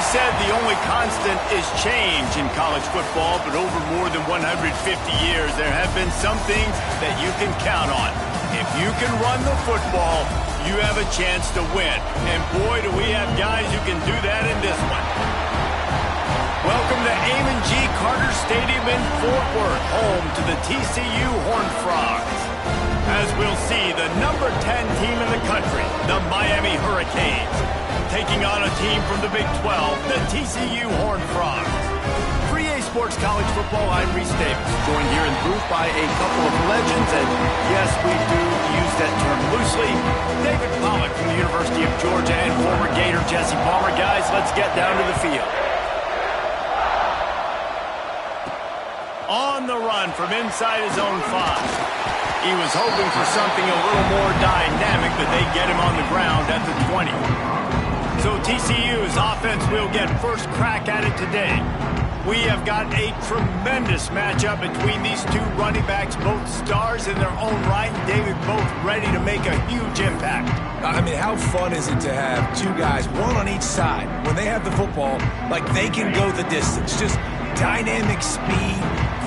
is said the only constant is change in college football, but over more than 150 years, there have been some things that you can count on. If you can run the football, you have a chance to win. And boy, do we have guys who can do that in this one. Welcome to Amon G. Carter Stadium in Fort Worth, home to the TCU Horned Frogs. As we'll see, the number 10 team in the country, the Miami Hurricanes, taking on a team from the Big 12, the TCU Horned Frogs. For EA Sports College Football, I'm Reese Davis, joined here in the booth by a couple of legends, and yes, we do use that term loosely. David Pollack from the University of Georgia and former Gator Jesse Palmer. Guys, let's get down to the field. On the run from inside his own 5. He was hoping for something a little more dynamic, but they get him on the ground at the 20. So TCU's offense will get first crack at it today. We have got a tremendous matchup between these two running backs, both stars in their own right. David, both ready to make a huge impact. I mean, how fun is it to have two guys, one on each side, when they have the football, like they can go the distance. Just dynamic speed,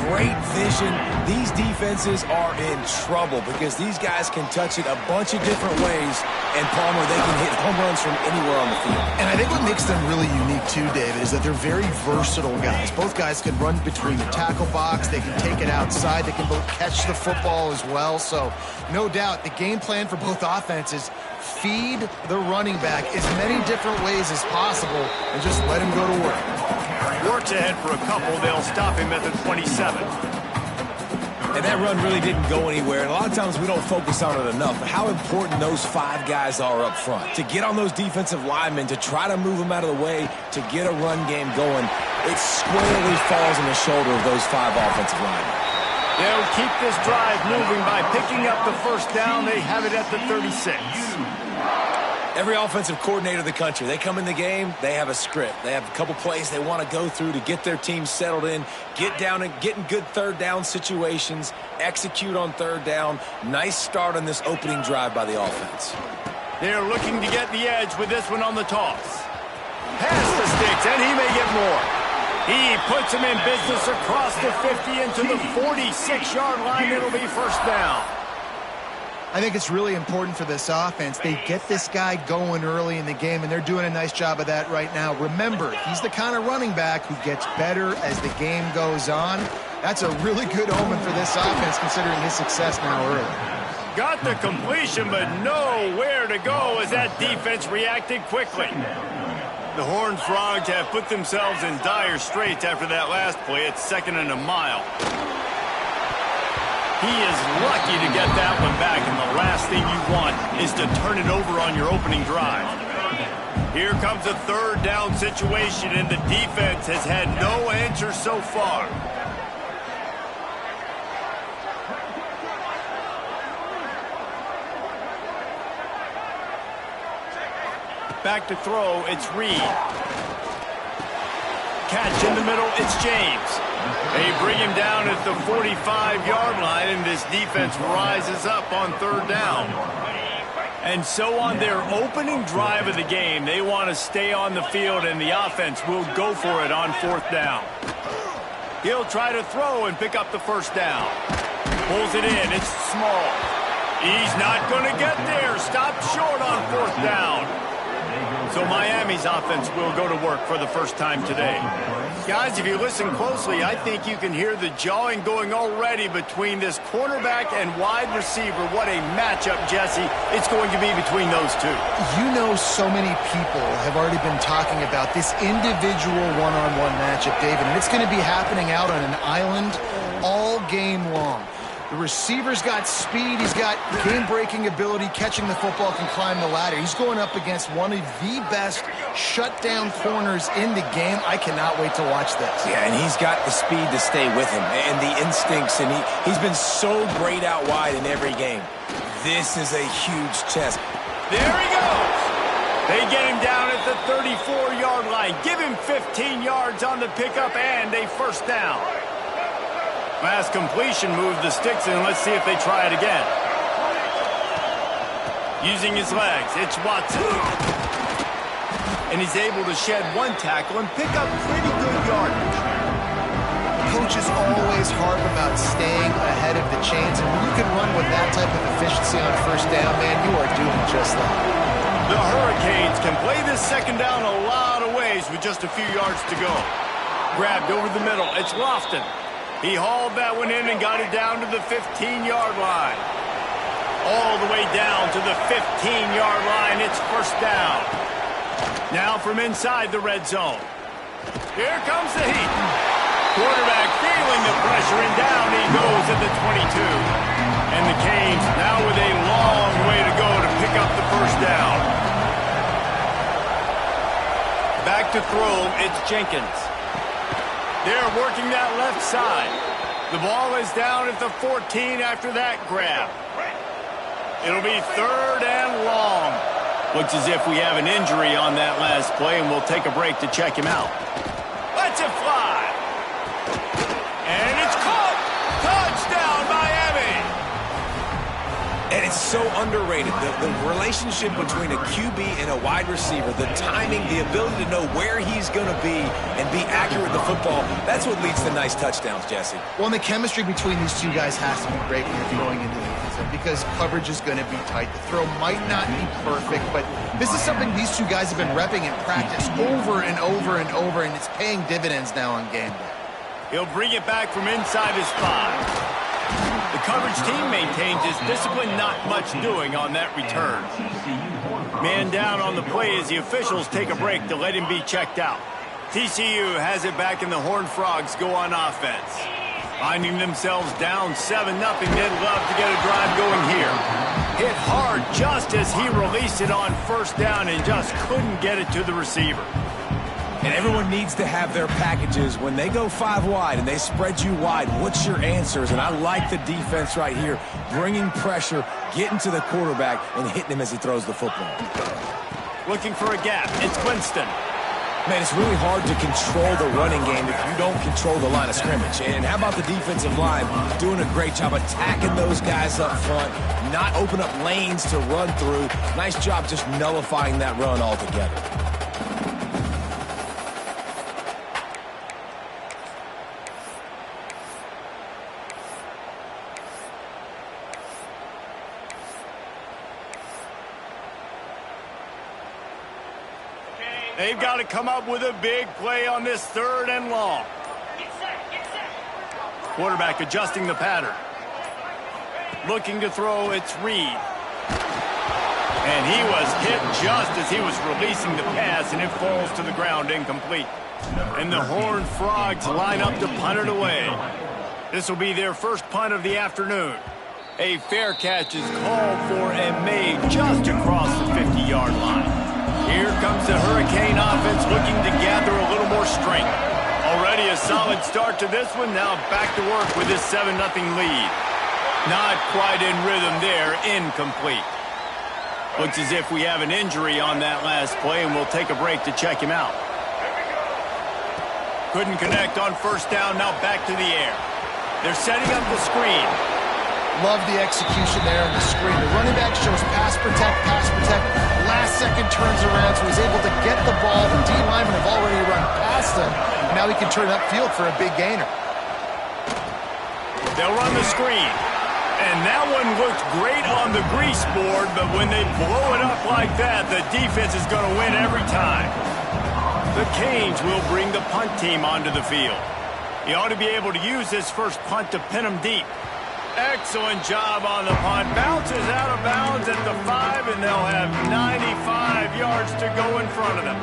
great vision. These defenses are in trouble because these guys can touch it a bunch of different ways, and Palmer, they can hit home runs from anywhere on the field. And I think what makes them really unique too, David, is that they're very versatile guys. Both guys can run between the tackle box, they can take it outside, they can both catch the football as well. So no doubt the game plan for both offenses, feed the running back as many different ways as possible and just let him go to work. Works ahead for a couple. They'll stop him at the 27. And that run really didn't go anywhere. And a lot of times we don't focus on it enough. But how important those 5 guys are up front. To get on those defensive linemen, to try to move them out of the way, to get a run game going, it squarely falls on the shoulder of those 5 offensive linemen. They'll keep this drive moving by picking up the first down. They have it at the 36. Every offensive coordinator in the country, they come in the game, they have a script. They have a couple plays they want to go through to get their team settled in, get down and get in good third down situations, execute on third down. Nice start on this opening drive by the offense. They're looking to get the edge with this one on the toss. Pass the sticks, and he may get more. He puts him in business across the 50 into the 46-yard line. It'll be first down. I think it's really important for this offense. They get this guy going early in the game, and they're doing a nice job of that right now. Remember, he's the kind of running back who gets better as the game goes on. That's a really good omen for this offense, considering his success now early. Got the completion, but nowhere to go as that defense reacted quickly. The Horned Frogs have put themselves in dire straits after that last play. It's 2nd and a mile. He is lucky to get that one back, and the last thing you want is to turn it over on your opening drive. Here comes a third down situation, and the defense has had no answer so far. Back to throw, it's Reed. Catch in the middle, it's James. They bring him down at the 45-yard line, and this defense rises up on third down. And so on their opening drive of the game, they want to stay on the field, and the offense will go for it on 4th down. He'll try to throw and pick up the first down. Pulls it in, it's small. He's not going to get there. Stopped short on 4th down. So Miami's offense will go to work for the first time today. Guys, if you listen closely, I think you can hear the jawing going already between this cornerback and wide receiver. What a matchup, Jesse, it's going to be between those two. You know, so many people have already been talking about this individual one-on-one matchup, David, and it's going to be happening out on an island all game long. The receiver's got speed, he's got game-breaking ability, catching the football, can climb the ladder. He's going up against one of the best shutdown corners in the game. I cannot wait to watch this. Yeah, and he's got the speed to stay with him and the instincts, and he's been so great out wide in every game. This is a huge test. There he goes. They get him down at the 34-yard line. Give him 15 yards on the pickup and a first down. Last completion moved the sticks in. Let's see if they try it again. Using his legs, it's Watson. and he's able to shed one tackle and pick up pretty good yardage. Coaches always harp about staying ahead of the chains, and when you can run with that type of efficiency on first down, man, you are doing just that. The Hurricanes can play this second down a lot of ways with just a few yards to go. Grabbed over the middle. It's Lofton. He hauled that one in and got it down to the 15-yard line. All the way down to the 15-yard line. It's first down. Now from inside the red zone. Here comes the heat. Quarterback feeling the pressure, and down he goes at the 22. And the Canes now with a long way to go to pick up the first down. Back to throw, it's Jenkins. They're working that left side. The ball is down at the 14 after that grab. It'll be third and long. Looks as if we have an injury on that last play, and we'll take a break to check him out. Let's it fly. And it's caught. Touchdown, Miami. And it's so underrated. The relationship between a QB and a wide receiver, the timing, the ability to know where he's going to be and be accurate with the football, that's what leads to nice touchdowns, Jesse. Well, and the chemistry between these two guys has to be great when you're going into the season because coverage is going to be tight. The throw might not be perfect, but this is something these two guys have been repping in practice over and over and over, and it's paying dividends now on game day. He'll bring it back from inside his 5. The coverage team maintains his discipline, not much doing on that return. Man down on the play as the officials take a break to let him be checked out. TCU has it back, and the Horned Frogs go on offense. Finding themselves down 7-0, they'd love to get a drive going here. Hit hard just as he released it on first down and just couldn't get it to the receiver. And everyone needs to have their packages. When they go 5 wide and they spread you wide, what's your answers? And I like the defense right here, bringing pressure, getting to the quarterback, and hitting him as he throws the football. Looking for a gap. It's Winston. Man, it's really hard to control the running game if you don't control the line of scrimmage. And how about the defensive line doing a great job attacking those guys up front, not open up lanes to run through. Nice job just nullifying that run altogether. They've got to come up with a big play on this third and long. Quarterback adjusting the pattern. Looking to throw, it's Reed. And he was hit just as he was releasing the pass, and it falls to the ground incomplete. And the Horned Frogs line up to punt it away. This will be their first punt of the afternoon. A fair catch is called for and made just across the 50-yard line. Here comes the Hurricane offense looking to gather a little more strength. Already a solid start to this one. Now back to work with this 7-0 lead. Not quite in rhythm there. Incomplete. Looks as if we have an injury on that last play, and we'll take a break to check him out. Couldn't connect on first down. Now back to the air. They're setting up the screen. Love the execution there on the screen. The running back shows pass protect, pass protect. Last second turns around, so he's able to get the ball. The D linemen have already run past him. Now he can turn upfield for a big gainer. They'll run the screen. And that one looked great on the grease board, but when they blow it up like that, the defense is going to win every time. The Canes will bring the punt team onto the field. He ought to be able to use this first punt to pin him deep. Excellent job on the punt. Bounces out of bounds at the 5, and they'll have 95 yards to go in front of them.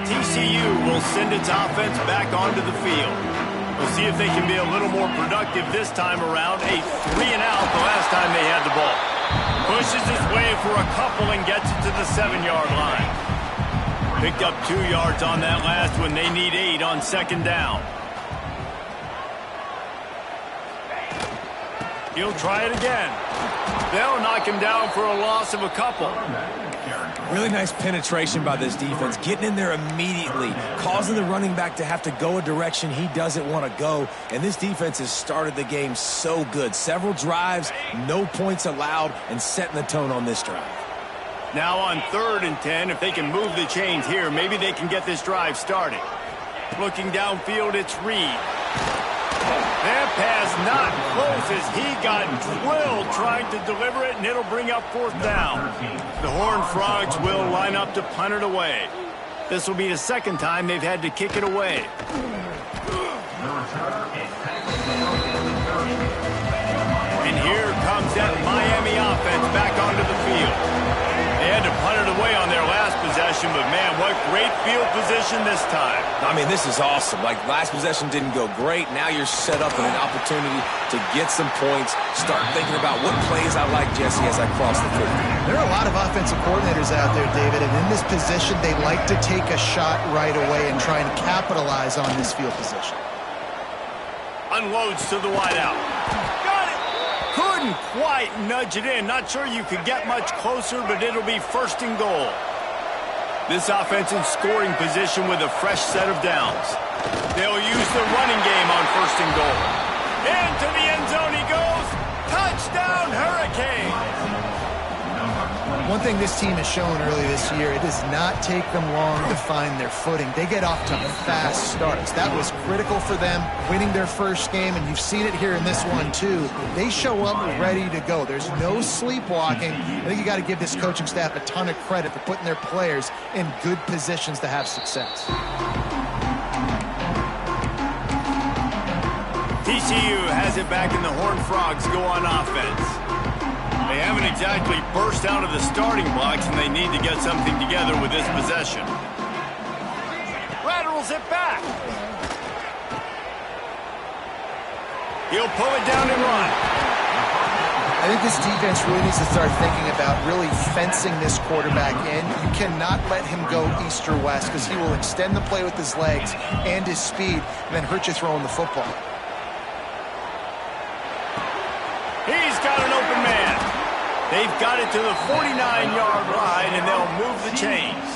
TCU will send its offense back onto the field. We'll see if they can be a little more productive this time around. A 3-and-out the last time they had the ball. Pushes his way for a couple and gets it to the 7-yard line. Picked up 2 yards on that last one. They need 8 on second down. He'll try it again. They'll knock him down for a loss of a couple. Really nice penetration by this defense, getting in there immediately, causing the running back to have to go a direction he doesn't want to go. And this defense has started the game so good. Several drives, no points allowed, and setting the tone on this drive. Now on 3rd and 10, if they can move the chains here, maybe they can get this drive started. Looking downfield, it's Reed. That pass not close as he got drilled trying to deliver it, and it'll bring up 4th down. The Horned Frogs will line up to punt it away. This will be the 2nd time they've had to kick it away. And here comes that Miami offense back onto the field. They had to punt it away on their last possession, but man, what great field position this time. I mean, this is awesome. Like, last possession didn't go great. Now you're set up in an opportunity to get some points. Start thinking about what plays I like, Jesse, as I cross the field. There are a lot of offensive coordinators out there, David, and in this position, they like to take a shot right away and try and capitalize on this field position. Unloads to the wideout. Got it! Couldn't quite nudge it in. Not sure you could get much closer, but it'll be 1st and goal. This offense in scoring position with a fresh set of downs. They'll use the running game on 1st and goal. Into the end zone he goes. Touchdown, Hurricanes! One thing this team has shown early this year, it does not take them long to find their footing. They get off to fast starts. That was critical for them, winning their first game, and you've seen it here in this one too. They show up ready to go. There's no sleepwalking. I think you got to give this coaching staff a ton of credit for putting their players in good positions to have success. TCU has it back, and the Horned Frogs go on offense. They haven't exactly burst out of the starting blocks, and they need to get something together with this possession. Laterals it back. He'll pull it down and run. I think this defense really needs to start thinking about really fencing this quarterback in. You cannot let him go east or west because he will extend the play with his legs and his speed and then hurt you throwing the football. He's got an open man. They've got it to the 49-yard line, and they'll move the chains.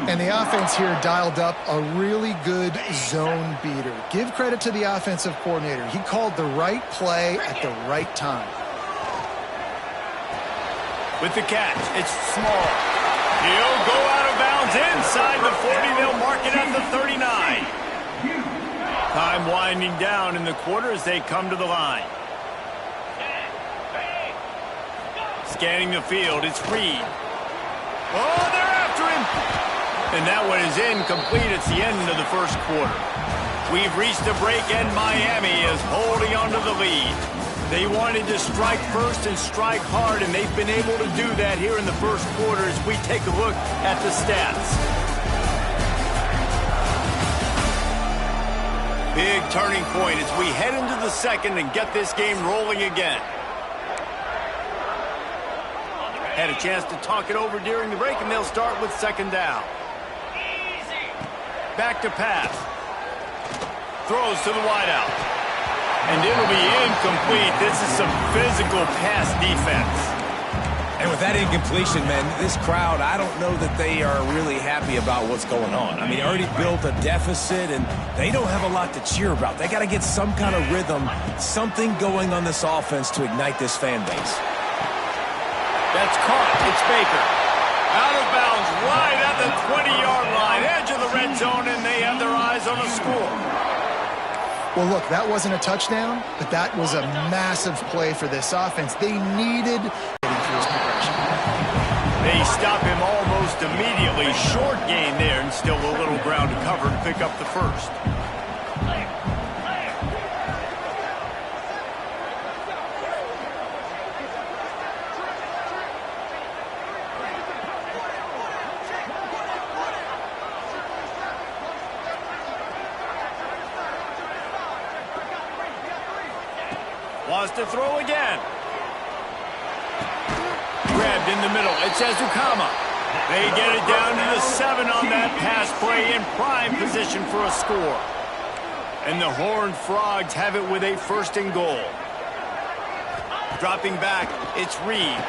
And the offense here dialed up a really good zone beater. Give credit to the offensive coordinator. He called the right play at the right time. With the catch, it's small. He'll go out of bounds inside the 40. They'll mark it at the 39. Time winding down in the quarter as they come to the line. Scanning the field, it's Reed. Oh, they're after him! And that one is incomplete. It's the end of the first quarter. We've reached a break, and Miami is holding onto the lead. They wanted to strike first and strike hard, and they've been able to do that here in the first quarter as we take a look at the stats. Big turning point as we head into the second and get this game rolling again. Had a chance to talk it over during the break, and they'll start with 2nd down. Back to pass. Throws to the wideout. And it'll be incomplete. This is some physical pass defense. And with that incompletion, man, this crowd, I don't know that they are really happy about what's going on. I mean, they already built a deficit, and they don't have a lot to cheer about. They got to get some kind of rhythm, something going on this offense to ignite this fan base. That's caught. It's Baker. Out of bounds right at the 20-yard line. Edge of the red zone, and they have their eyes on the score. Well, look, that wasn't a touchdown, but that was a massive play for this offense. They needed getting through his progression. They stop him almost immediately. Short gain there, and still a little ground to cover to pick up the first. Wants to throw again. Grabbed in the middle. It's Ezukama. They get it down to the 7 on that pass play in prime position for a score. And the Horned Frogs have it with a 1st and goal. Dropping back, it's Reed.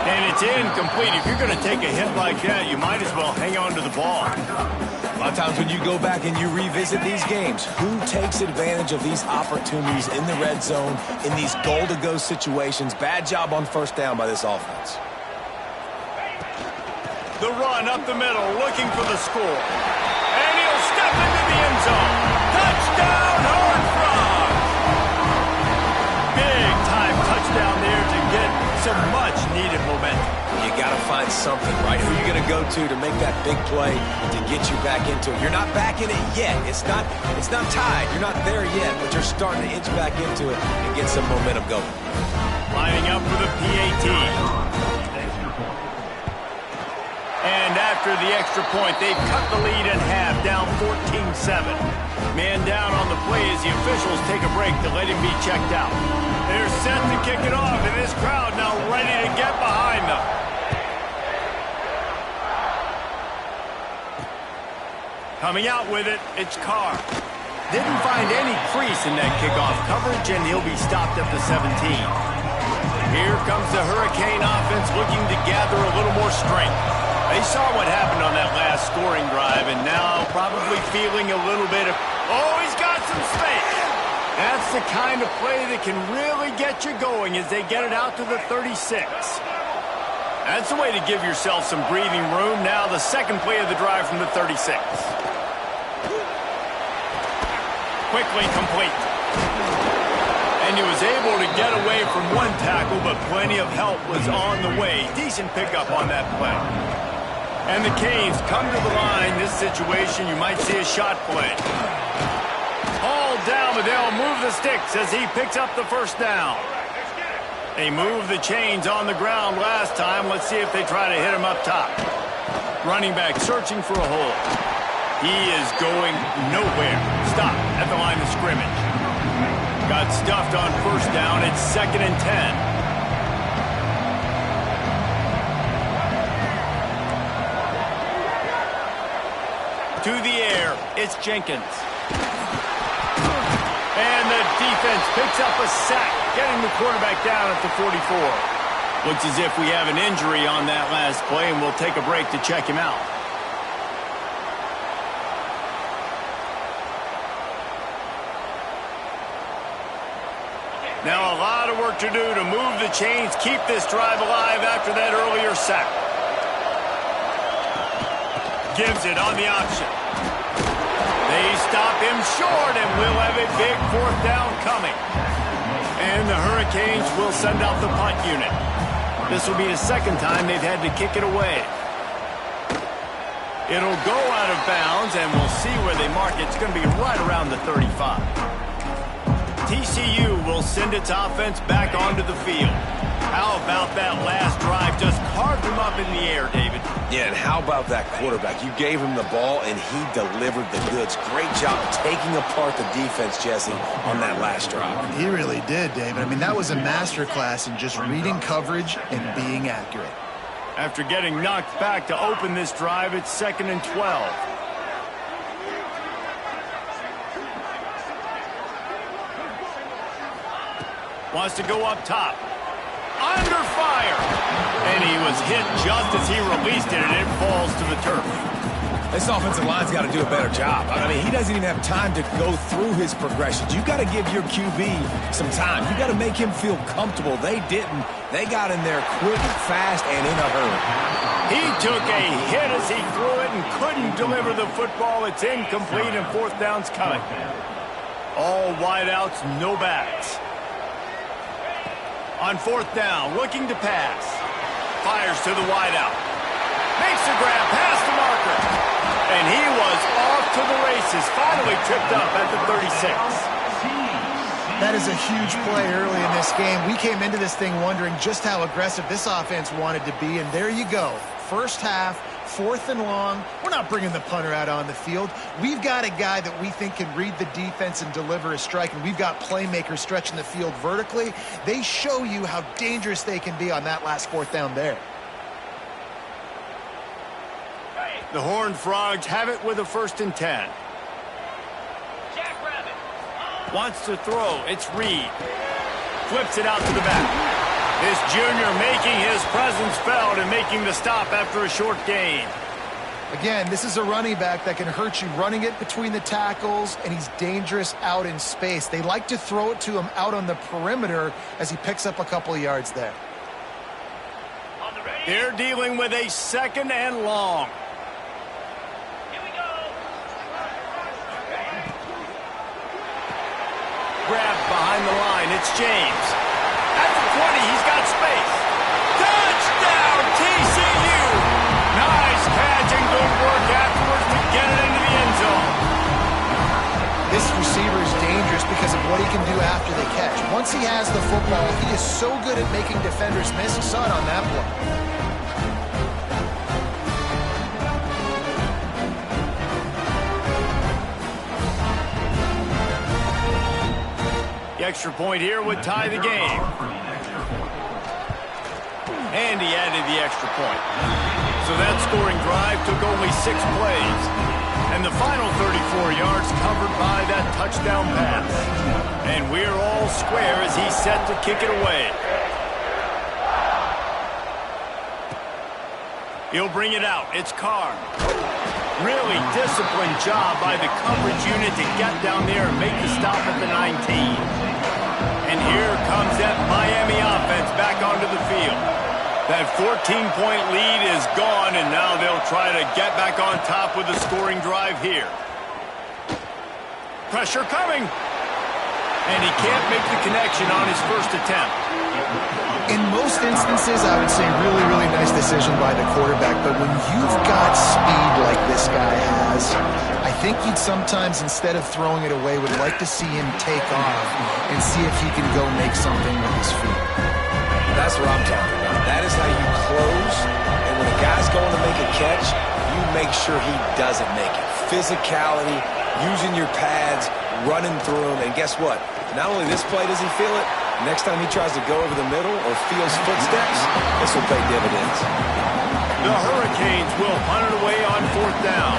And it's incomplete. If you're going to take a hit like that, you might as well hang on to the ball. A lot of times when you go back and you revisit these games, who takes advantage of these opportunities in the red zone, in these goal-to-go situations? Bad job on 1st down by this offense. The run up the middle, looking for the score. And he'll step into the end zone. Touchdown, Horned Frogs! Big time touchdown there to get some much-needed momentum. You got to find something, right? Who are you going to go to make that big play to get you back into it? You're not back in it yet. It's not tied. You're not there yet, but you're starting to inch back into it and get some momentum going. Lining up for the PAT. And after the extra point, they've cut the lead in half, down 14-7. Man down on the play as the officials take a break to let him be checked out. They're set to kick it off, and this crowd now ready to get behind them. Coming out with it, it's Carr. Didn't find any crease in that kickoff coverage, and he'll be stopped at the 17. Here comes the Hurricane offense looking to gather a little more strength. They saw what happened on that last scoring drive, and now probably feeling a little bit of, oh, he's got some space. That's the kind of play that can really get you going as they get it out to the 36. That's the way to give yourself some breathing room. Now the second play of the drive from the 36. Quickly complete. And he was able to get away from one tackle, but plenty of help was on the way. Decent pickup on that play. And the Canes come to the line. This situation, you might see a shot play. Hauled down, but they'll move the sticks as he picks up the first down. They moved the chains on the ground last time. Let's see if they try to hit him up top. Running back searching for a hole. He is going nowhere. Stop at the line of scrimmage. Got stuffed on first down. It's 2nd and 10. To the air, it's Jenkins. And the defense picks up a sack, getting the quarterback down at the 44. Looks as if we have an injury on that last play, and we'll take a break to check him out. Now a lot of work to do to move the chains, keep this drive alive after that earlier sack. Gives it on the option. They stop him short, and we'll have a big 4th down coming. And the Hurricanes will send out the punt unit. This will be the second time they've had to kick it away. It'll go out of bounds, and we'll see where they mark it. It's going to be right around the 35. TCU will send its offense back onto the field. How about that last drive? Just carved him up in the air, David. Yeah, and how about that quarterback? You gave him the ball, and he delivered the goods. Great job taking apart the defense, Jesse, on that last drive. He really did, David. I mean, that was a masterclass in just reading coverage and being accurate. After getting knocked back to open this drive, it's 2nd and 12. Wants to go up top. Under fire. And he was hit just as he released it, and it falls to the turf. This offensive line's got to do a better job. I mean, he doesn't even have time to go through his progressions. You got to give your QB some time. You got to make him feel comfortable. They didn't. They got in there quick, fast, and in a hurry. He took a hit as he threw it and couldn't deliver the football. It's incomplete, and 4th down's coming. All wideouts, no backs. On 4th down, looking to pass. Fires to the wideout. Makes the grab past the marker. And he was off to the races. Finally tripped up at the 36. That is a huge play early in this game. We came into this thing wondering just how aggressive this offense wanted to be, and there you go. First half, 4th and long. We're not bringing the punter out on the field. We've got a guy that we think can read the defense and deliver a strike, and we've got playmakers stretching the field vertically. They show you how dangerous they can be on that last 4th down there. The Horned Frogs have it with a 1st and 10. Wants to throw. It's Reed. Flips it out to the back. This junior making his presence felt and making the stop after a short gain. Again, this is a running back that can hurt you running it between the tackles, and he's dangerous out in space. They like to throw it to him out on the perimeter as he picks up a couple of yards there. On the ready. They're dealing with a 2nd and long. Grab behind the line. It's James. At the 20, he's got space. Touchdown, TCU! Nice catch and good work afterwards to get it into the end zone. This receiver is dangerous because of what he can do after the catch. Once he has the football, he is so good at making defenders miss. You saw it on that play. The extra point here would tie the game. And he added the extra point. So that scoring drive took only 6 plays. And the final 34 yards covered by that touchdown pass. And we're all square as he's set to kick it away. He'll bring it out. It's Carr. Really disciplined job by the coverage unit to get down there and make the stop at the 19. And here comes that Miami offense back onto the field. That 14-point lead is gone, and now they'll try to get back on top with a scoring drive here. Pressure coming. And he can't make the connection on his first attempt. In most instances, I would say really, really nice decision by the quarterback. But when you've got speed like this guy has, I think you'd sometimes, instead of throwing it away, would like to see him take off and see if he can go make something with his feet. That's what I'm talking about. That is how you close. And when a guy's going to make a catch, you make sure he doesn't make it. Physicality, using your pads, running through them. And guess what? Not only this play does he feel it, next time he tries to go over the middle or feels footsteps, this will pay dividends. The Hurricanes will punt it away on 4th down.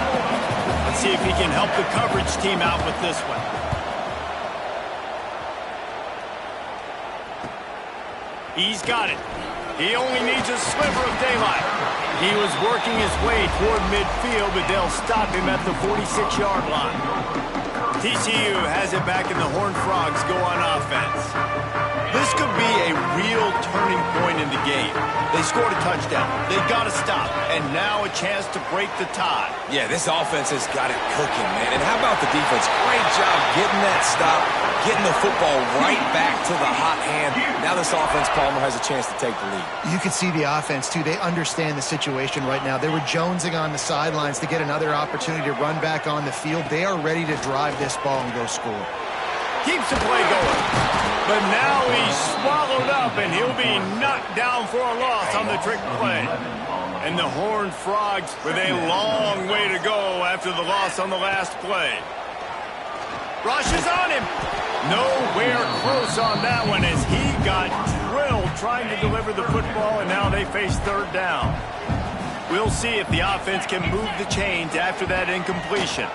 Let's see if he can help the coverage team out with this one. He's got it. He only needs a sliver of daylight. He was working his way toward midfield, but they'll stop him at the 46-yard line. TCU has it back, and the Horned Frogs go on offense. This could be a real turning point in the game. They scored a touchdown. They got to stop. And now a chance to break the tie. Yeah, this offense has got it cooking, man. And how about the defense? Great job getting that stop, getting the football right back to the hot hand. Now this offense, Palmer, has a chance to take the lead. You can see the offense, too. They understand the situation right now. They were jonesing on the sidelines to get another opportunity to run back on the field. They are ready to drive this ball and go score. Keeps the play going. But now he's swallowed up, and he'll be knocked down for a loss on the trick play. And the Horned Frogs with a long way to go after the loss on the last play. Rush is on him. Nowhere close on that one as he got drilled trying to deliver the football, and now they face 3rd down. We'll see if the offense can move the chains after that incompletion.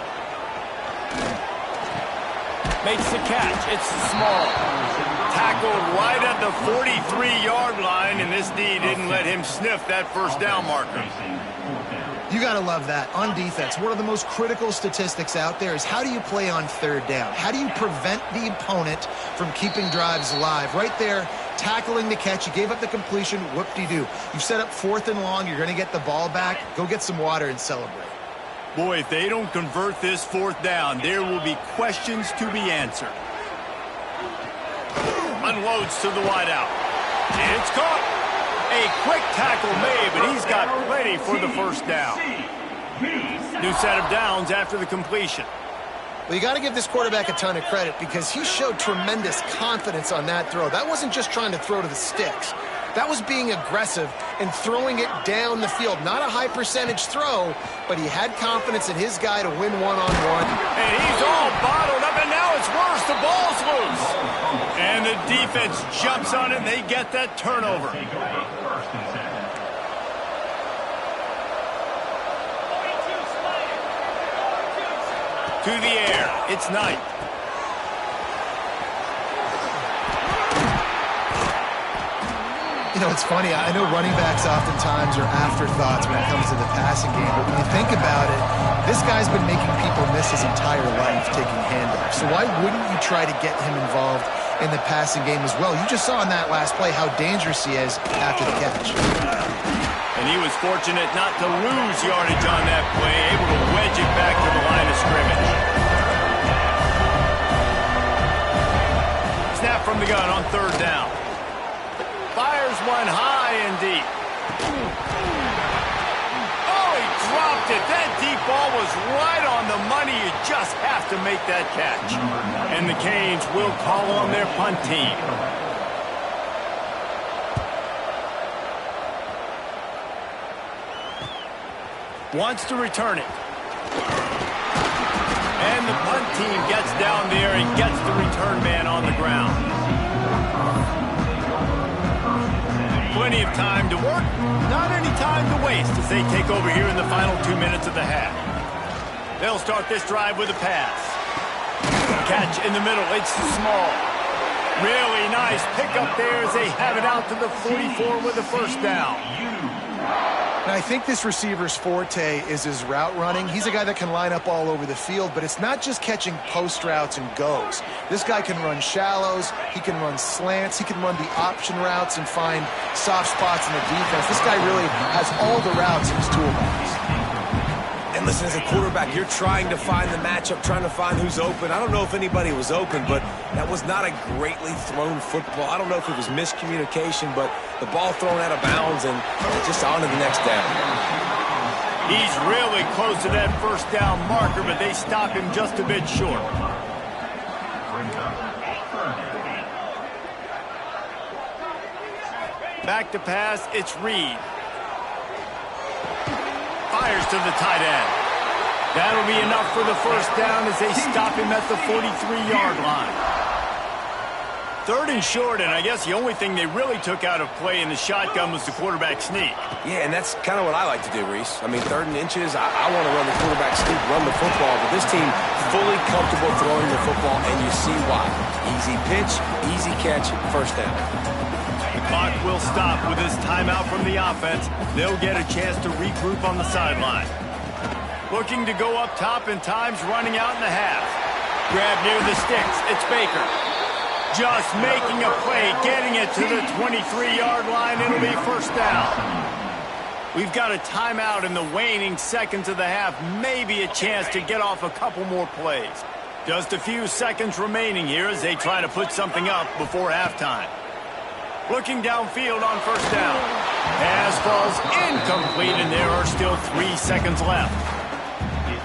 Makes the catch. It's small. Tackled right at the 43-yard line, and this D didn't let him sniff that first down marker. You got to love that. On defense, one of the most critical statistics out there is how do you play on 3rd down? How do you prevent the opponent from keeping drives alive? Right there, tackling the catch. You gave up the completion. Whoop-de-doo. You've set up 4th and long. You're going to get the ball back. Go get some water and celebrate. Boy, if they don't convert this 4th down, there will be questions to be answered. Unloads to the wideout. It's caught. A quick tackle made, but he's got plenty for the first down. New set of downs after the completion. Well, you got to give this quarterback a ton of credit because he showed tremendous confidence on that throw. That wasn't just trying to throw to the sticks. That was being aggressive and throwing it down the field. Not a high percentage throw, but he had confidence in his guy to win one-on-one. And he's all bottled up, and now it's worse. The ball's loose. And the defense jumps on it, and they get that turnover. To the air. It's Knight. You know, it's funny. I know running backs oftentimes are afterthoughts when it comes to the passing game, but when you think about it, this guy's been making people miss his entire life taking handoffs. So why wouldn't you try to get him involved in the passing game as well? You just saw in that last play how dangerous he is after the catch. And he was fortunate not to lose yardage on that play, able to wedge it back to the line of scrimmage. Snap from the gun on 3rd down. Fires one high and deep. Oh, he dropped it. That deep ball was right on the money. You just have to make that catch. And the Canes will call on their punt team. Wants to return it. And the punt team gets down there and gets the return man on the ground. Plenty of time to work, not any time to waste as they take over here in the final 2 minutes of the half. They'll start this drive with a pass. Catch in the middle, it's small. Really nice pickup there as they have it out to the 44 with a 1st down. And I think this receiver's forte is his route running. He's a guy that can line up all over the field, but it's not just catching post routes and goes. This guy can run shallows, he can run slants, he can run the option routes and find soft spots in the defense. This guy really has all the routes in his toolbox. And listen, as a quarterback, you're trying to find the matchup, trying to find who's open. I don't know if anybody was open, but that was not a greatly thrown football. I don't know if it was miscommunication, but the ball thrown out of bounds and just on to the next down. He's really close to that 1st down marker, but they stop him just a bit short. Back to pass, it's Reed. Fires to the tight end. That'll be enough for the 1st down as they stop him at the 43-yard line. 3rd and short, and I guess the only thing they really took out of play in the shotgun was the quarterback sneak. Yeah, and that's kind of what I like to do, Reese. I mean, 3rd and inches, I want to run the quarterback sneak, run the football, but this team fully comfortable throwing the football, and you see why. Easy pitch, easy catch, 1st down. The clock will stop with this timeout from the offense. They'll get a chance to regroup on the sideline. Looking to go up top, and time's running out in the half. Grab near the sticks. It's Baker. Just making a play, getting it to the 23-yard line. It'll be 1st down. We've got a timeout in the waning seconds of the half. Maybe a chance to get off a couple more plays. Just a few seconds remaining here as they try to put something up before halftime. Looking downfield on 1st down. Pass falls incomplete, and there are still 3 seconds left.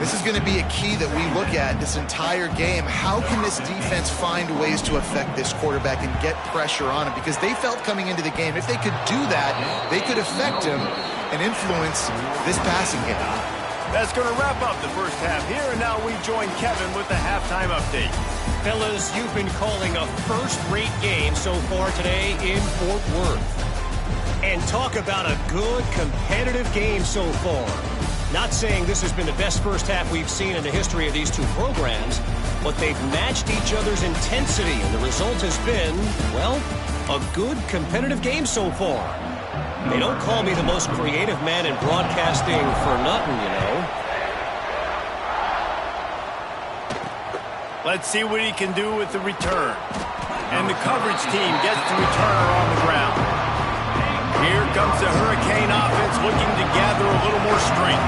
This is going to be a key that we look at this entire game. How can this defense find ways to affect this quarterback and get pressure on him? Because they felt coming into the game, if they could do that, they could affect him and influence this passing game. That's going to wrap up the 1st half here, and now we join Kevin with the halftime update. Fellas, you've been calling a first-rate game so far today in Fort Worth. And talk about a good, competitive game so far. Not saying this has been the best 1st half we've seen in the history of these two programs, but they've matched each other's intensity, and the result has been, well, a good, competitive game so far. They don't call me the most creative man in broadcasting for nothing, you know. Let's see what he can do with the return. And the coverage team gets the returner on the ground. Here comes the Hurricane offense looking to gather a little more strength.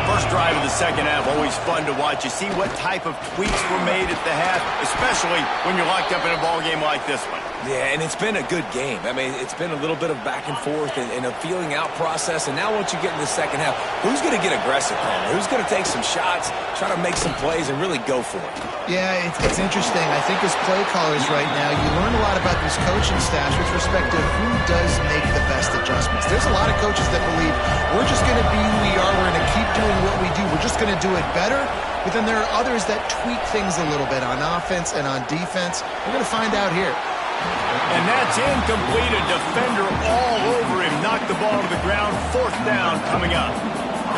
First drive of the 2nd half, always fun to watch. You see what type of tweaks were made at the half, especially when you're locked up in a ball game like this one. Yeah, and it's been a good game. I mean, it's been a little bit of back and forth and a feeling out process. And now once you get in the 2nd half, who's going to get aggressive, Palmer? Who's going to take some shots, try to make some plays, and really go for it? Yeah, it's interesting. I think as play callers right now, you learn a lot about these coaching staffs with respect to who does make the best adjustments. There's a lot of coaches that believe we're just going to be who we are. We're going to keep doing what we do. We're just going to do it better. But then there are others that tweak things a little bit on offense and on defense. We're going to find out here. And that's incomplete. A defender all over him. Knocked the ball to the ground. 4th down coming up.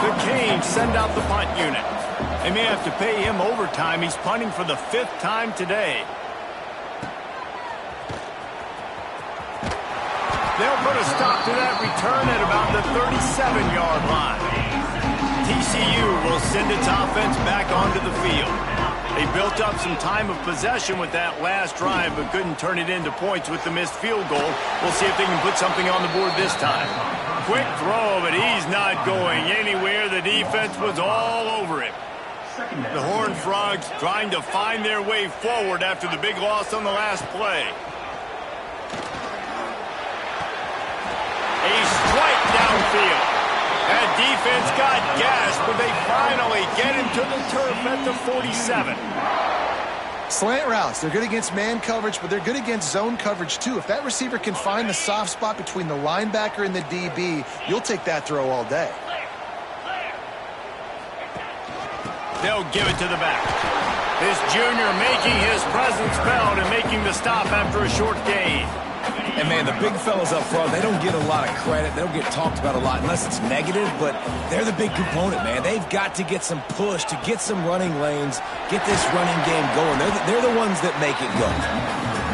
The Canes send out the punt unit. They may have to pay him overtime. He's punting for the 5th time today. They'll put a stop to that return at about the 37-yard line. TCU will send its offense back onto the field. They built up some time of possession with that last drive, but couldn't turn it into points with the missed field goal. We'll see if they can put something on the board this time. Quick throw, but he's not going anywhere. The defense was all over him. The Horned Frogs trying to find their way forward after the big loss on the last play. A strike downfield. That defense got gashed, but they finally get him to the turf at the 47. Slant routes, they're good against man coverage, but they're good against zone coverage too. If that receiver can find the soft spot between the linebacker and the DB, you'll take that throw all day. They'll give it to the back. This junior making his presence felt and making the stop after a short gain. And, man, the big fellas up front, they don't get a lot of credit. They don't get talked about a lot unless it's negative, but they're the big component, man. They've got to get some push, to get some running lanes, get this running game going. They're the ones that make it go.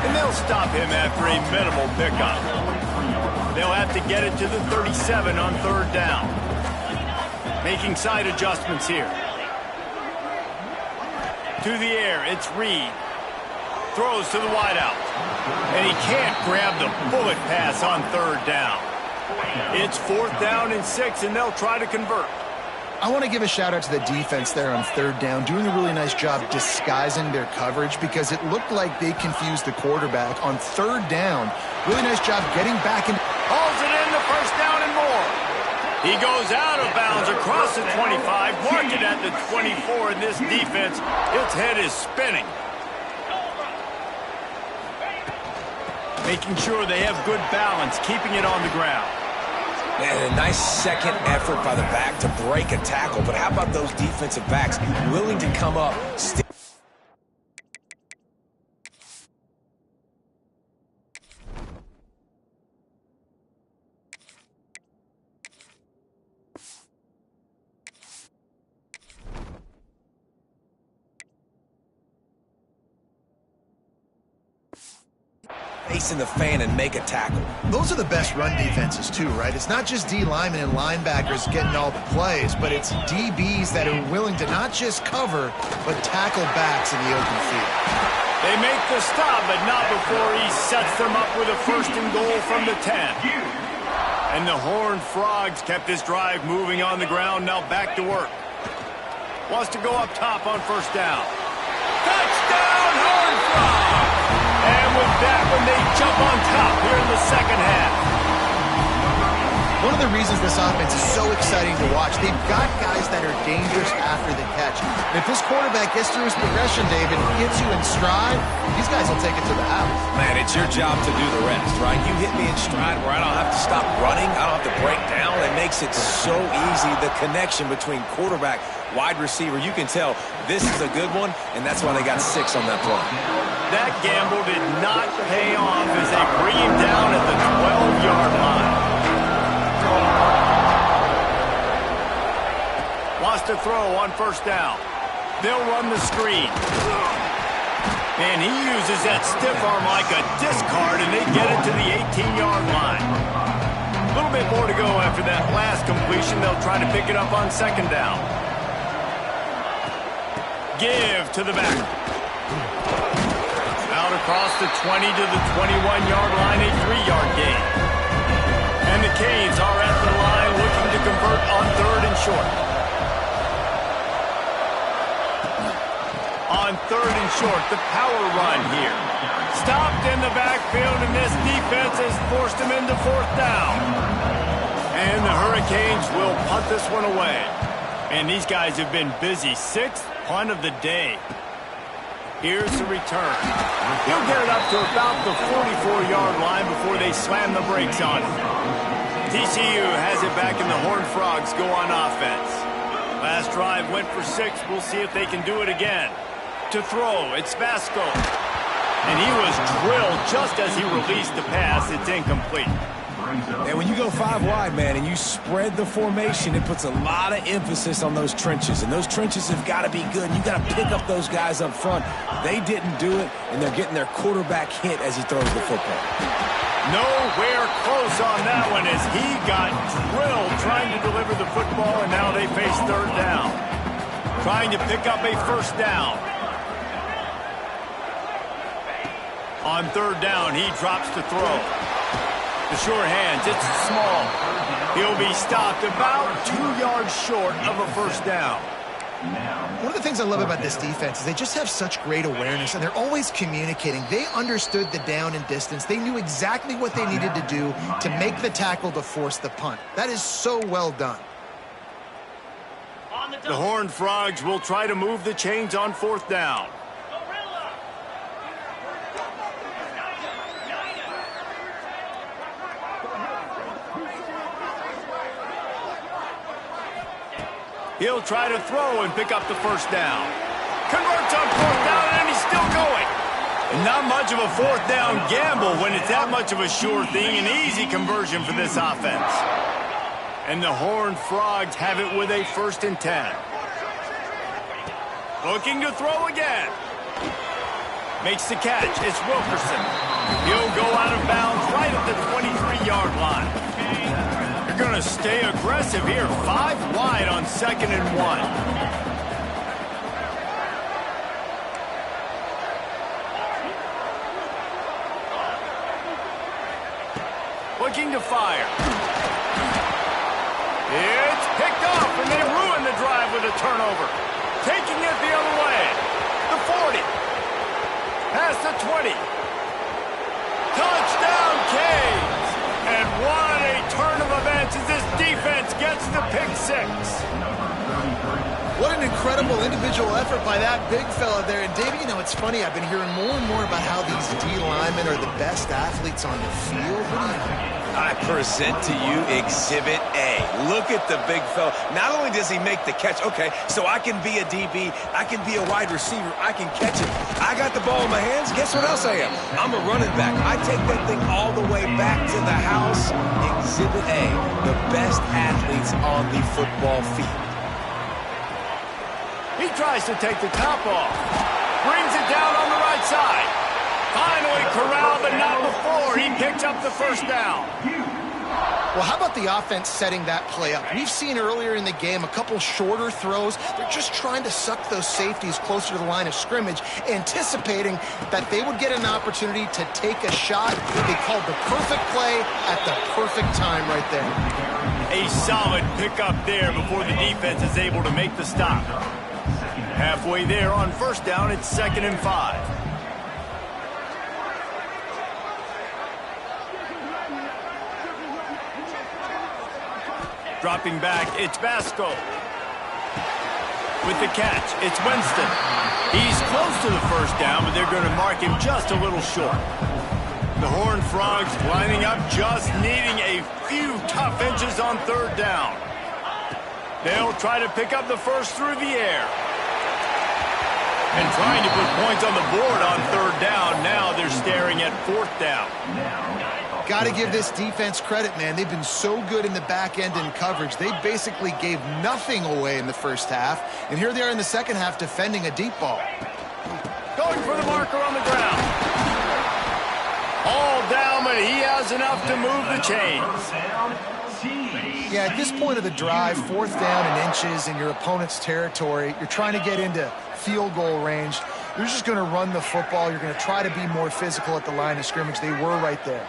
And they'll stop him after a minimal pickup. They'll have to get it to the 37 on third down. Making side adjustments here. To the air, it's Reed. Throws to the wideout. And he can't grab the bullet pass on third down. It's 4th down and 6, and they'll try to convert. I want to give a shout out to the defense there on third down, doing a really nice job disguising their coverage because it looked like they confused the quarterback on third down. Really nice job getting back and hauls it in the first down and more. He goes out of bounds across the 25, marked it at the 24, and this defense, its head is spinning. Making sure they have good balance, keeping it on the ground. Man, a nice second effort by the back to break a tackle. But how about those defensive backs willing to come up? Facing the fan and make a tackle. those are the best run defenses too, right? It's not just D linemen and linebackers getting all the plays, but it's DBs that are willing to not just cover, but tackle backs in the open field. They make the stop, but not before he sets them up with a 1st and goal from the 10. And the Horned Frogs kept this drive moving on the ground, now back to work. Wants to go up top on 1st down. Touchdown, Horned Frogs! And with that one, they jump on top here in the second half. One of the reasons this offense is so exciting to watch, they've got guys that are dangerous after the catch. And if this quarterback gets through his progression, David, gets you in stride, these guys will take it to the house. Man, it's your job to do the rest, right? You hit me in stride where I don't have to stop running, I don't have to break down. It makes it so easy, the connection between quarterback, wide receiver. You can tell this is a good one, and that's why they got 6 on that play. That gamble did not pay off as they bring him down at the 12-yard line. Wants to throw on 1st down. They'll run the screen. And he uses that stiff arm like a discard, and they get it to the 18-yard line. A little bit more to go after that last completion. They'll try to pick it up on 2nd down. Give to the back. Out across the 20 to the 21-yard line, a 3-yard gain. And the Canes are at the line looking to convert on 3rd and short. On 3rd and short, the power run here. Stopped in the backfield, and this defense has forced him into 4th down. And the Hurricanes will punt this one away. And these guys have been busy. 6th punt of the day. Here's the return. He'll get it up to about the 44-yard line before they slam the brakes on it. TCU has it back, and the Horned Frogs go on offense. Last drive went for 6. We'll see if they can do it again. To throw, it's Vasco. And he was drilled just as he released the pass. It's incomplete. And when you go 5 wide, man, and you spread the formation, it puts a lot of emphasis on those trenches. And those trenches have got to be good. You got to pick up those guys up front. They didn't do it, and they're getting their quarterback hit as he throws the football. Nowhere close on that one as he got drilled trying to deliver the football, and now they face 3rd down. Trying to pick up a 1st down. On third down, he drops to throw. The short hands, it's small. He'll be stopped about 2 yards short of a first down. One of the things I love about this defense is they just have such great awareness, and they're always communicating. They understood the down and distance. They knew exactly what they needed to do to make the tackle to force the punt. That is so well done. The Horned Frogs will try to move the chains on fourth down. He'll try to throw and pick up the first down. Converts on fourth down, and he's still going. And not much of a fourth down gamble when it's that much of a sure thing. An easy conversion for this offense. And the Horned Frogs have it with a 1st and 10. Looking to throw again. Makes the catch. It's Wilkerson. He'll go out of bounds right at the 23-yard line. They're going to stay aggressive here. 5 wide on 2nd and 1. Looking to fire. It's picked off, and they ruin the drive with a turnover. Taking it the other way. The 40. Past the 20. Touchdown, Canes. And what a turn of events as this defense gets the pick 6. What an incredible individual effort by that big fella there. And, Davey, you know, it's funny. I've been hearing more and more about how these D linemen are the best athletes on the field. What do you think? I present to you Exhibit A. Look at the big fella. Not only does he make the catch, okay, so I can be a DB, I can be a wide receiver, I can catch it. I got the ball in my hands. Guess what else I am? I'm a running back. I take that thing all the way back to the house. Exhibit A, the best athletes on the football field. He tries to take the top off. Brings it down on the right side. Finally corralled, but not before he picks up the first down. Well, how about the offense setting that play up? We've seen earlier in the game a couple shorter throws. They're just trying to suck those safeties closer to the line of scrimmage, anticipating that they would get an opportunity to take a shot. They called the perfect play at the perfect time right there. A solid pickup there before the defense is able to make the stop. Halfway there on first down, it's 2nd and 5. Dropping back, it's Basco. With the catch, it's Winston. He's close to the first down, but they're going to mark him just a little short. The Horned Frogs lining up, just needing a few tough inches on third down. They'll try to pick up the first through the air. And trying to put points on the board on third down. Now they're staring at fourth down. Got to give this defense credit, man. They've been so good in the back end in coverage. They basically gave nothing away in the first half. And here they are in the second half defending a deep ball. Going for the marker on the ground. All down, but he has enough to move the chains. Yeah, at this point of the drive, 4th down and inches in your opponent's territory, you're trying to get into field goal range. You're just going to run the football. You're going to try to be more physical at the line of scrimmage. They were right there.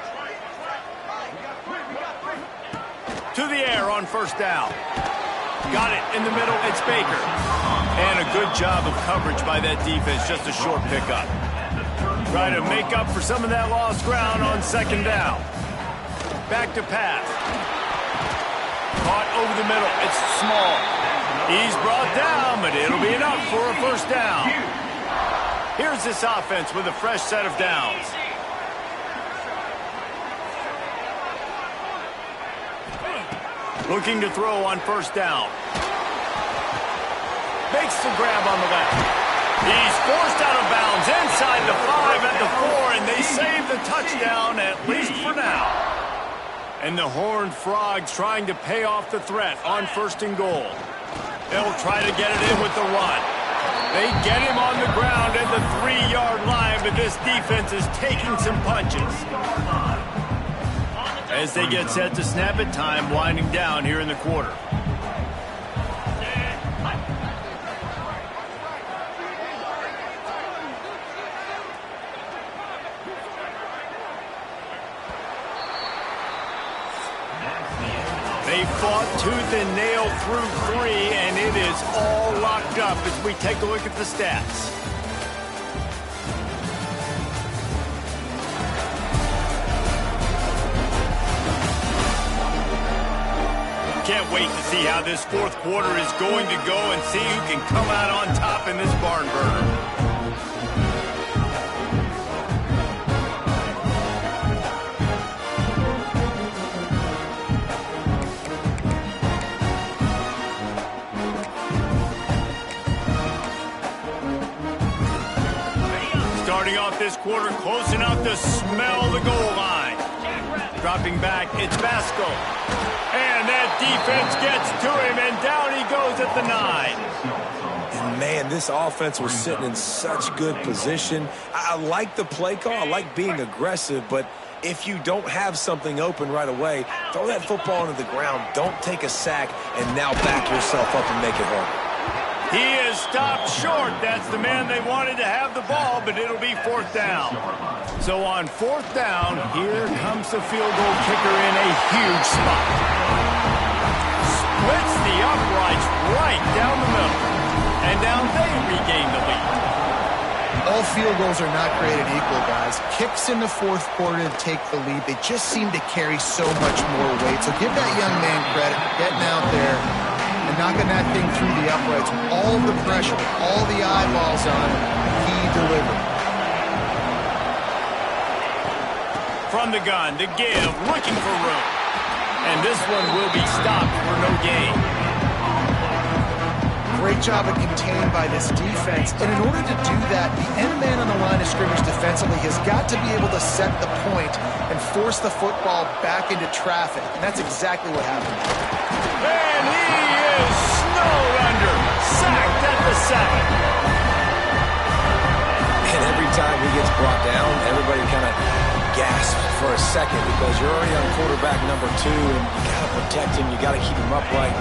To the air on first down. Got it in the middle. It's Baker. And a good job of coverage by that defense. Just a short pickup. Try to make up for some of that lost ground on 2nd down. Back to pass. Caught over the middle. It's Small. He's brought down, but it'll be enough for a first down. Here's this offense with a fresh set of downs. Looking to throw on first down. Makes the grab on the left. He's forced out of bounds inside the 5 at the 4, and they save the touchdown, at least for now. And the Horned Frogs trying to pay off the threat on 1st and goal. They'll try to get it in with the run. They get him on the ground at the 3-yard line, but this defense is taking some punches. As they get set to snap it, time winding down here in the quarter. They fought tooth and nail through 3, and it is all locked up as we take a look at the stats. Can't wait to see how this fourth quarter is going to go and see who can come out on top in this barn burner. Starting off this quarter close enough to smell the goal line. Dropping back, it's Vasco. And that defense gets to him, and down he goes at the 9. And man, this offense was sitting in such good position. I like the play call. I like being aggressive, but if you don't have something open right away, throw that football into the ground. Don't take a sack and now back yourself up and make it harder. He is stopped short. That's the man they wanted to have the ball, but it'll be 4th down. So on 4th down, here comes the field goal kicker in a huge spot. Splits the uprights right down the middle. And now they regain the lead. All field goals are not created equal, guys. Kicks in the 4th quarter to take the lead. They just seem to carry so much more weight. So give that young man credit for getting out there and knocking that thing through the uprights. All the pressure, all the eyeballs on him, he delivered. From the gun, the give, looking for room. And this one will be stopped for no gain. Great job of contained by this defense. And in order to do that, the end man on the line of scrimmage defensively has got to be able to set the point and force the football back into traffic. And that's exactly what happened. And he is snowed under. Sacked at the 7. And every time he gets brought down, everybody kind of gasps for a second because you're already on quarterback number 2, and you got to protect him. You got to keep him upright.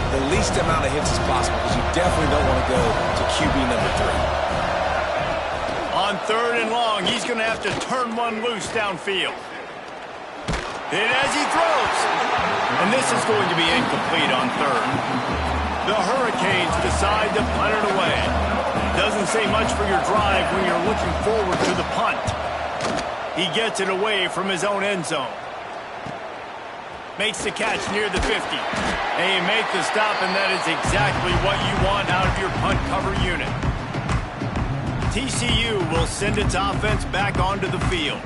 The least amount of hits as possible because you definitely don't want to go to QB number 3. On 3rd and long, he's going to have to turn one loose downfield. Hit as he throws. And this is going to be incomplete on 3rd. The Hurricanes decide to punt it away. Doesn't say much for your drive when you're looking forward to the punt. He gets it away from his own end zone. Makes the catch near the 50. And you make the stop, and that is exactly what you want out of your punt cover unit. TCU will send its offense back onto the field.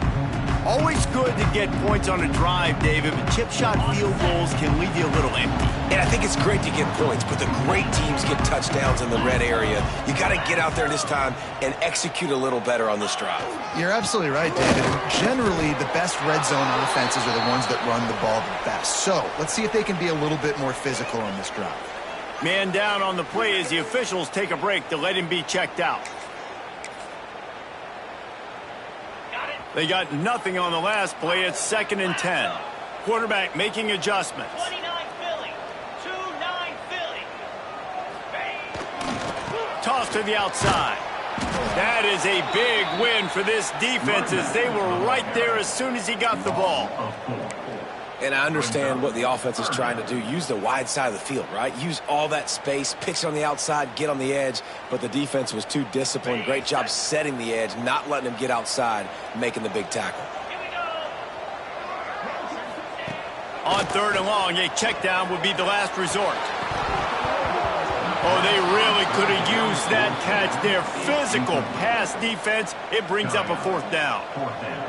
Always good to get points on a drive, David, but chip shot field goals can leave you a little empty. And I think it's great to get points, but the great teams get touchdowns in the red area. You got to get out there this time and execute a little better on this drive. You're absolutely right, David. Generally, the best red zone offenses are the ones that run the ball the best. So let's see if they can be a little bit more physical on this drive. Man down on the play as the officials take a break to let him be checked out. They got nothing on the last play. It's 2nd and 10. Quarterback making adjustments. 29 Philly. 2-9 Philly. Toss to the outside. That is a big win for this defense as they were right there as soon as he got the ball. And I understand what the offense is trying to do. Use the wide side of the field, right? Use all that space, pitch on the outside, get on the edge. But the defense was too disciplined. Great job setting the edge, not letting him get outside, making the big tackle. On 3rd and long, a check down would be the last resort. Oh, they really could have used that catch there. Physical pass defense. It brings up a 4th down.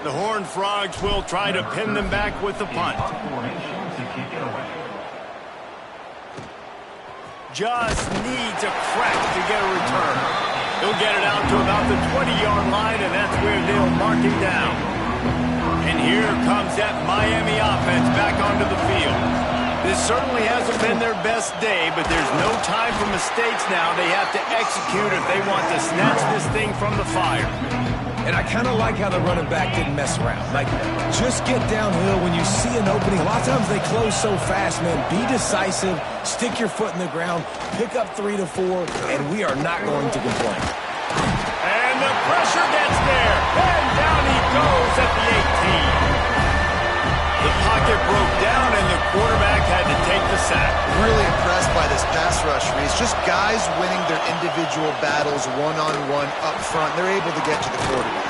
The Horned Frogs will try to pin them back with the punt. Just needs a crack to get a return. He'll get it out to about the 20-yard line, and that's where they'll mark him down. And here comes that Miami offense back onto the field. This certainly hasn't been their best day, but there's no time for mistakes now. They have to execute if they want to snatch this thing from the fire. And I kind of like how the running back didn't mess around. Like, just get downhill when you see an opening. A lot of times they close so fast, man. Be decisive, stick your foot in the ground, pick up 3 to 4, and we are not going to complain. And the pressure gets there. And down he goes at the 18. The pocket broke down, and the quarterback had to take the sack. Really impressed by this pass rush, Reese. Just guys winning their individual battles one-on-one up front. They're able to get to the quarterback.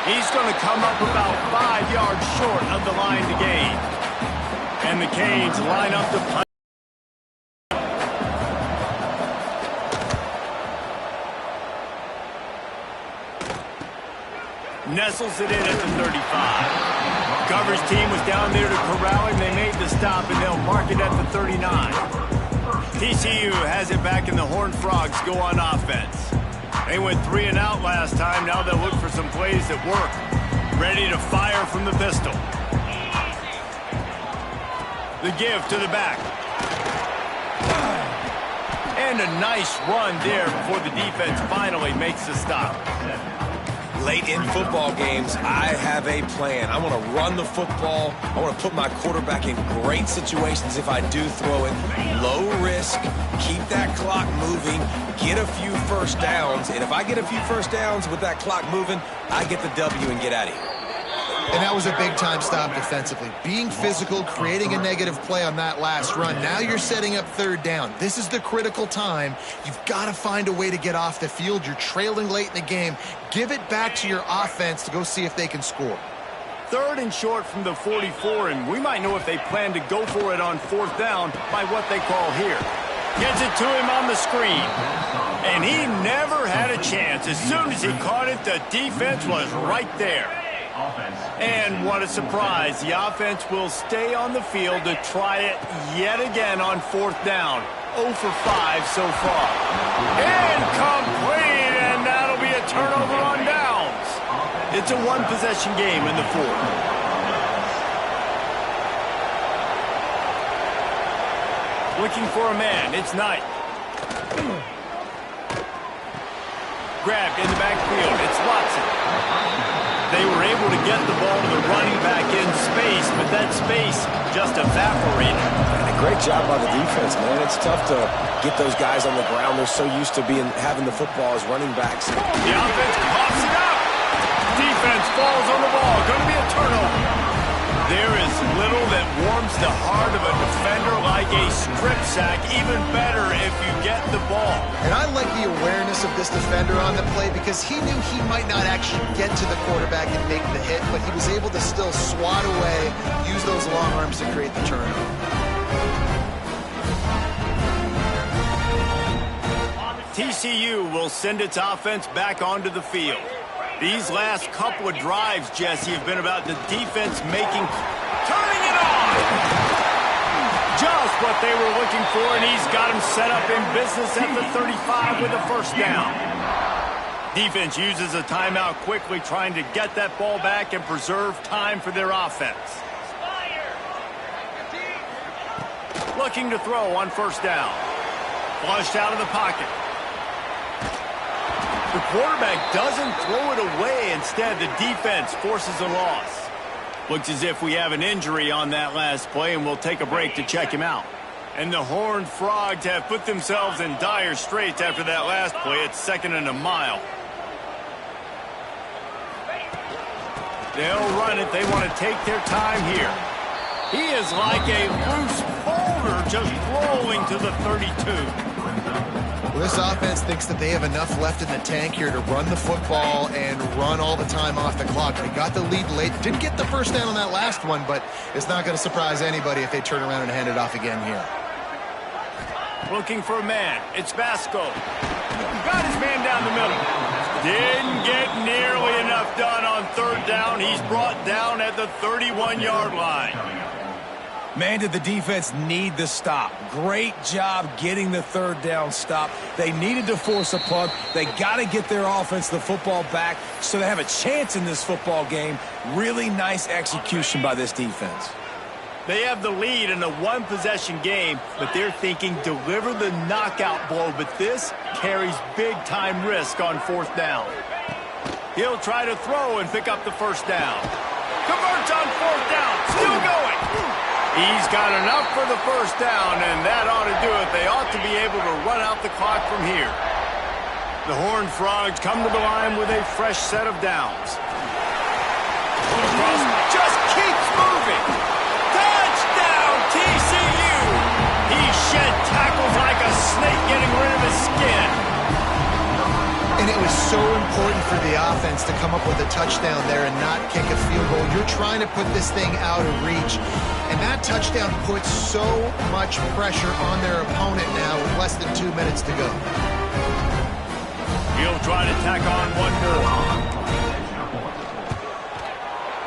He's going to come up about 5 yards short of the line to gain. And the Canes line up to punt. Nestles it in at the 35. Coverage team was down there to corral him. They made the stop, and they'll mark it at the 39. TCU has it back, and the Horned Frogs go on offense. They went 3 and out last time. Now they'll look for some plays that work. Ready to fire from the pistol. The give to the back. And a nice run there before the defense finally makes the stop. Late in football games, I have a plan. I want to run the football. I want to put my quarterback in great situations if I do throw it. Low risk, keep that clock moving, get a few first downs. And if I get a few first downs with that clock moving, I get the W and get out of here. And that was a big-time stop defensively. Being physical, creating a negative play on that last run. Now you're setting up third down. This is the critical time. You've got to find a way to get off the field. You're trailing late in the game. Give it back to your offense to go see if they can score. 3rd and short from the 44, and we might know if they plan to go for it on 4th down by what they call here. Gets it to him on the screen. And he never had a chance. As soon as he caught it, the defense was right there. And what a surprise. The offense will stay on the field to try it yet again on 4th down. 0 for 5 so far. Incomplete, and that'll be a turnover on downs. It's a one-possession game in the 4th. Looking for a man. It's Knight. Grabbed in the backfield. It's Watson. They were able to get the ball to the running back in space, but that space just evaporated. And a great job by the defense, man. It's tough to get those guys on the ground. They're so used to having the football as running backs. The offense pops it up. Defense falls on the ball. Going to be a turnover. There is little that warms the heart of a defender like a strip sack. Even better if you get the ball. And I like the awareness of this defender on the play because he knew he might not actually get to the quarterback and make the hit, but he was able to still swat away, use those long arms to create the turnover. TCU will send its offense back onto the field. These last couple of drives, Jesse, have been about the defense turning it on! Just what they were looking for, and he's got him set up in business at the 35 with a 1st down. Defense uses a timeout quickly, trying to get that ball back and preserve time for their offense. Looking to throw on 1st down. Flushed out of the pocket. The quarterback doesn't throw it away. Instead, the defense forces a loss. Looks as if we have an injury on that last play, and we'll take a break to check him out. And the Horned Frogs have put themselves in dire straits after that last play. It's 2nd and a mile. They'll run it. They want to take their time here. He is like a loose boulder just rolling to the 32. Well, this offense thinks that they have enough left in the tank here to run the football and run all the time off the clock. They got the lead late. Didn't get the 1st down on that last one, but it's not going to surprise anybody if they turn around and hand it off again here. Looking for a man. It's Vasco. Got his man down the middle. Didn't get nearly enough done on 3rd down. He's brought down at the 31-yard line. Man, did the defense need the stop. Great job getting the 3rd down stop. They needed to force a punt. They got to get their offense the football back so they have a chance in this football game. Really nice execution by this defense. They have the lead in a one-possession game, but they're thinking deliver the knockout blow, but this carries big-time risk on 4th down. He'll try to throw and pick up the 1st down. Converts on 4th down. Still going. He's got enough for the 1st down, and that ought to do it. They ought to be able to run out the clock from here. The Horned Frogs come to the line with a fresh set of downs. Just keeps moving. Touchdown, TCU! it was so important for the offense to come up with a touchdown there and not kick a field goal. You're trying to put this thing out of reach, and that touchdown puts so much pressure on their opponent now with less than 2 minutes to go. He'll try to tack on one more.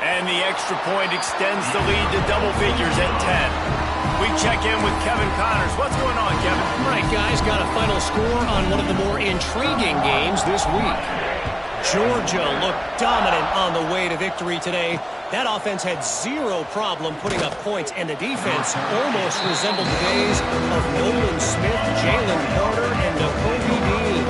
And the extra point extends the lead to double figures at 10. We check in with Kevin Connors. What's going on, Kevin? All right, guys, got a final score on one of the more intriguing games this week. Georgia looked dominant on the way to victory today. That offense had zero problem putting up points, and the defense almost resembled the days of Nolan Smith, Jalen Carter, and Nakobe Dean.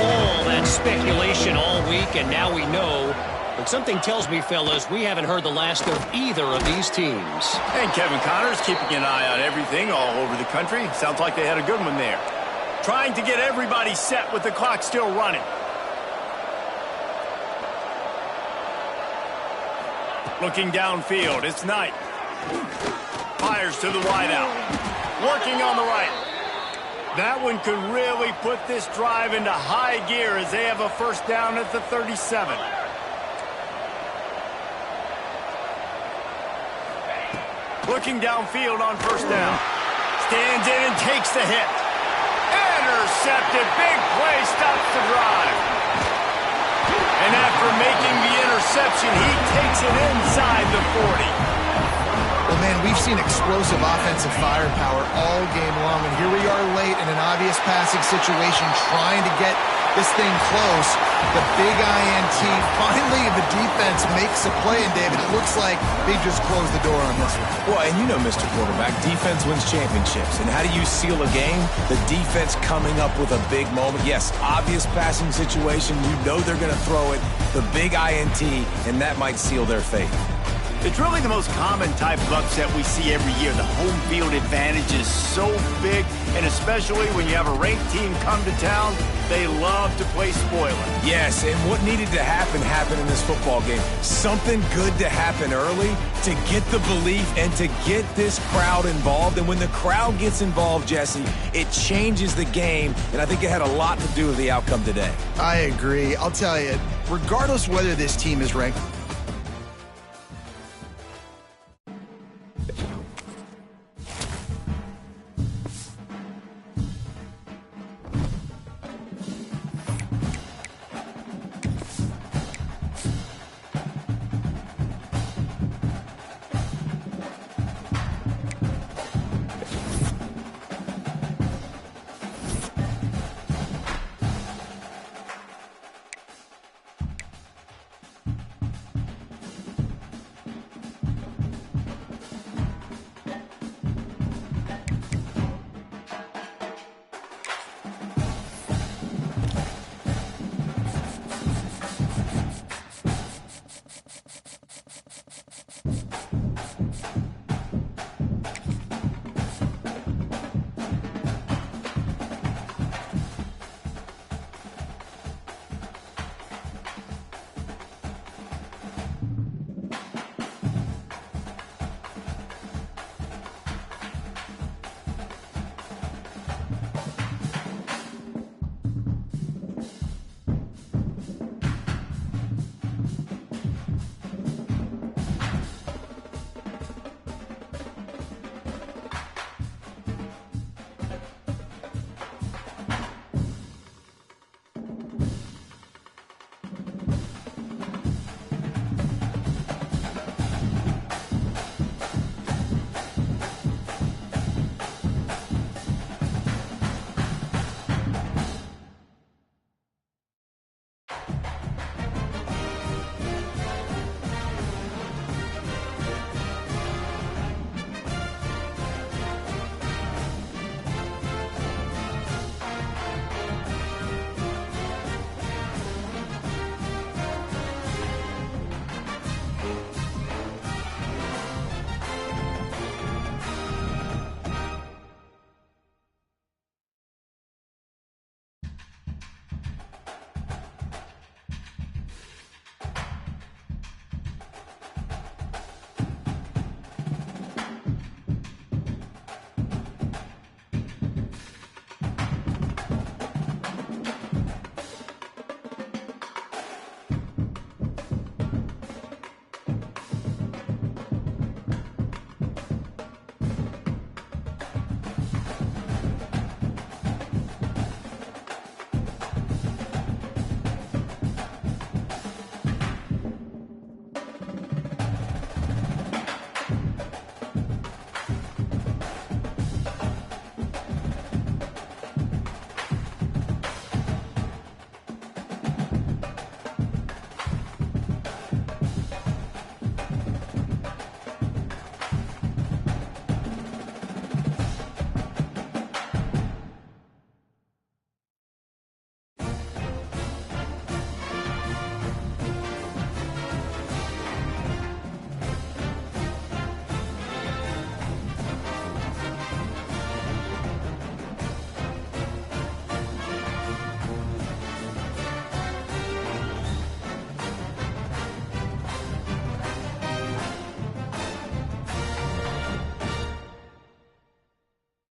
All that speculation all week, and now we know. But something tells me, fellas, we haven't heard the last of either of these teams. And Kevin Connors keeping an eye on everything all over the country. Sounds like they had a good one there. Trying to get everybody set with the clock still running. Looking downfield, it's Knight. Fires to the wideout. Working on the right. That one could really put this drive into high gear as they have a first down at the 37. Looking downfield on first down. Stands in and takes the hit. Intercepted. Big play. Stops the drive. And after making the interception, he takes it inside the 40. Well, man, we've seen explosive offensive firepower all game long, and here we are late in an obvious passing situation trying to get this thing close. The big INT. Finally, the defense makes a play, and David, it looks like they just closed the door on this one. Well, and you know, Mr. Quarterback, defense wins championships. And how do you seal a game? The defense coming up with a big moment. Yes, obvious passing situation. You know they're going to throw it. The big INT, and that might seal their fate. It's really the most common type of upset we see every year. The home field advantage is so big, and especially when you have a ranked team come to town, they love to play spoiler. Yes, and what needed to happen happened in this football game. Something good to happen early to get the belief and to get this crowd involved. And when the crowd gets involved, Jesse, it changes the game, and I think it had a lot to do with the outcome today. I agree. I'll tell you, regardless whether this team is ranked